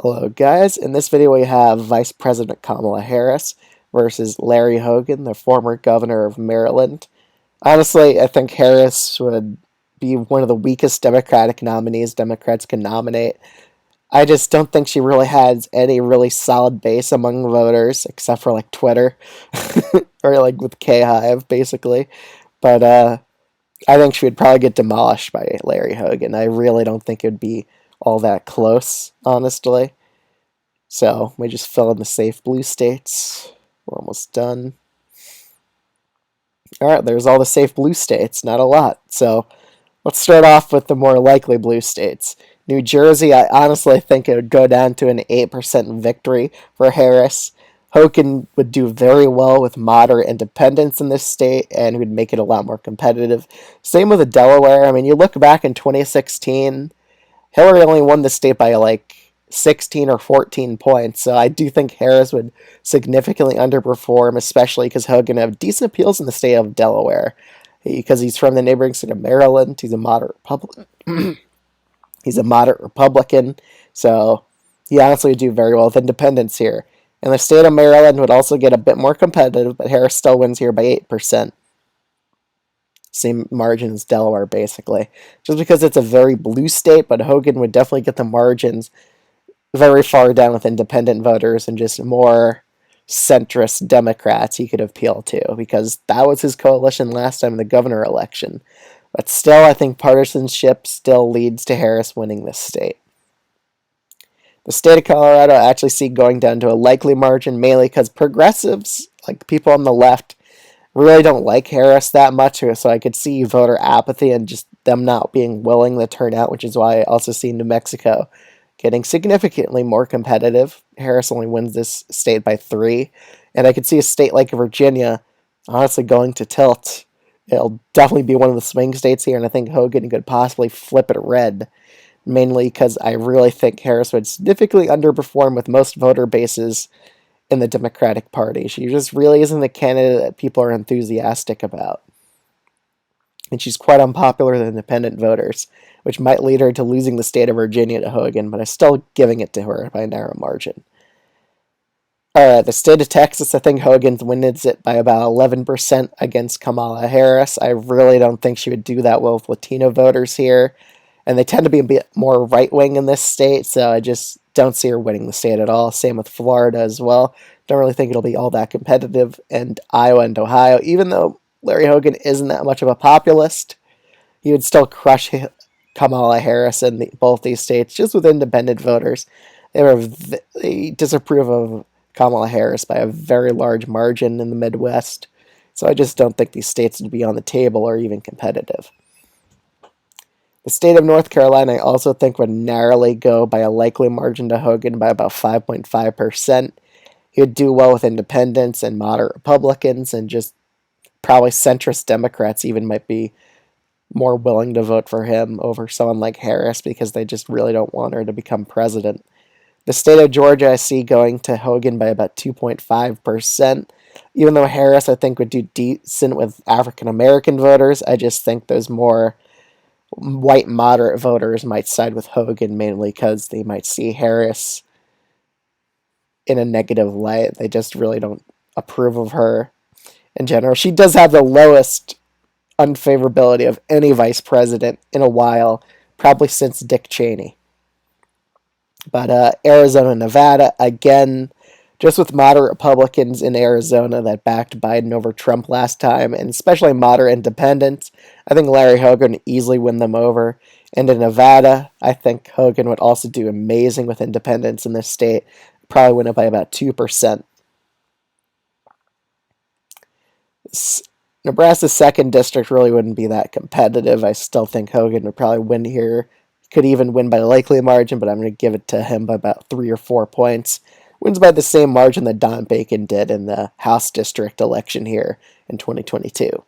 Hello, guys. In this video, we have Vice President Kamala Harris versus Larry Hogan, the former governor of Maryland. Honestly, I think Harris would be one of the weakest Democratic nominees Democrats can nominate. I just don't think she really has any really solid base among voters, except for like Twitter or like with K Hive, basically. But I think she would probably get demolished by Larry Hogan. I really don't think it would be all that close, honestly. So we just fill in the safe blue states. We're almost done. All right, there's all the safe blue states, not a lot. So let's start off with the more likely blue states. New Jersey, I honestly think it would go down to an 8% victory for Harris. Hogan would do very well with moderate independents in this state and would make it a lot more competitive. Same with the Delaware. I mean, you look back in 2016, Hillary only won the state by like 16 or 14 points. So I do think Harris would significantly underperform, especially because Hogan have decent appeals in the state of Delaware. Because he's from the neighboring state of Maryland, he's a moderate Republican. He's a moderate Republican, so he honestly would do very well with independents here. And the state of Maryland would also get a bit more competitive, but Harris still wins here by 8%. Same margin as Delaware, basically. Just because it's a very blue state, but Hogan would definitely get the margins very far down with independent voters and just more centrist Democrats he could appeal to, because that was his coalition last time in the governor election. But still, I think partisanship still leads to Harris winning this state. The state of Colorado I actually see going down to a likely margin, mainly because progressives, like people on the left, really don't like Harris that much, so I could see voter apathy and just them not being willing to turn out, which is why I also see New Mexico getting significantly more competitive. Harris only wins this state by 3, and I could see a state like Virginia honestly going to tilt. It'll definitely be one of the swing states here, and I think Hogan could possibly flip it red, mainly because I really think Harris would significantly underperform with most voter bases in the Democratic Party. She just really isn't the candidate that people are enthusiastic about. And she's quite unpopular with independent voters, which might lead her to losing the state of Virginia to Hogan, but I'm still giving it to her by a narrow margin. Alright, the state of Texas, I think Hogan wins it by about 11% against Kamala Harris. I really don't think she would do that well with Latino voters here, and they tend to be a bit more right-wing in this state, so I just don't see her winning the state at all. Same with Florida as well. Don't really think it'll be all that competitive. And Iowa and Ohio, even though Larry Hogan isn't that much of a populist, he would still crush Kamala Harris in both these states, just with independent voters. They disapprove of Kamala Harris by a very large margin in the Midwest. So I just don't think these states would be on the table or even competitive. The state of North Carolina, I also think, would narrowly go by a likely margin to Hogan by about 5.5%. He would do well with independents and moderate Republicans, and just probably centrist Democrats even might be more willing to vote for him over someone like Harris because they just really don't want her to become president. The state of Georgia I see going to Hogan by about 2.5%. Even though Harris, I think, would do decent with African American voters, I just think those more white moderate voters might side with Hogan, mainly because they might see Harris in a negative light. They just really don't approve of her in general. She does have the lowest unfavorability of any vice president in a while, probably since Dick Cheney. But Arizona, Nevada, again, just with moderate Republicans in Arizona that backed Biden over Trump last time, and especially moderate independents, I think Larry Hogan would easily win them over. And in Nevada, I think Hogan would also do amazing with independents in this state, probably win it by about 2%. Nebraska's 2nd district really wouldn't be that competitive. I still think Hogan would probably win here. Could even win by a likely margin, but I'm going to give it to him by about 3 or 4 points. Wins by the same margin that Don Bacon did in the House district election here in 2022.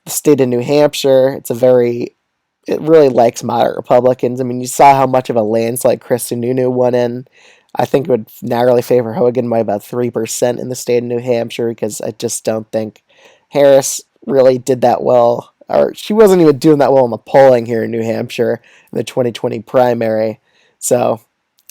The state of New Hampshire, it really likes moderate Republicans. I mean, you saw how much of a landslide Chris Sununu won in. I think it would narrowly favor Hogan by about 3% in the state of New Hampshire, because I just don't think Harris really did that well, or she wasn't even doing that well in the polling here in New Hampshire in the 2020 primary. So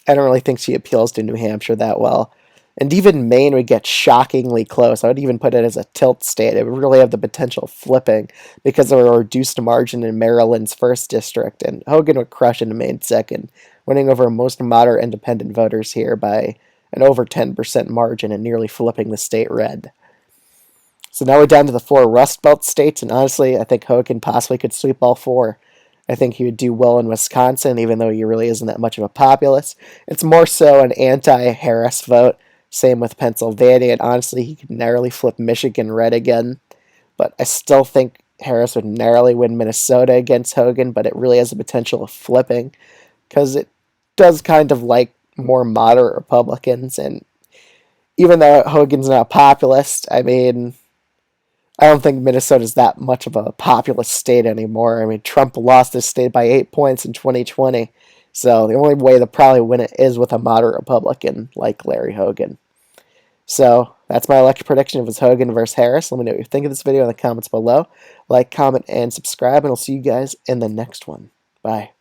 I don't really think she appeals to New Hampshire that well. And even Maine would get shockingly close. I would even put it as a tilt state. It would really have the potential of flipping because of a reduced margin in Maryland's first district, and Hogan would crush into Maine second, winning over most moderate independent voters here by an over 10% margin and nearly flipping the state red. So now we're down to the four Rust Belt states, and honestly, I think Hogan possibly could sweep all four. I think he would do well in Wisconsin, even though he really isn't that much of a populist. It's more so an anti-Harris vote. Same with Pennsylvania, and honestly, he could narrowly flip Michigan red again. But I still think Harris would narrowly win Minnesota against Hogan, but it really has the potential of flipping because it does kind of like more moderate Republicans. And even though Hogan's not a populist, I mean, I don't think Minnesota's that much of a populous state anymore. I mean, Trump lost this state by 8 points in 2020. So the only way to probably win it is with a moderate Republican like Larry Hogan. So that's my election prediction. It was Hogan versus Harris. Let me know what you think of this video in the comments below. Like, comment, and subscribe, and I'll see you guys in the next one. Bye.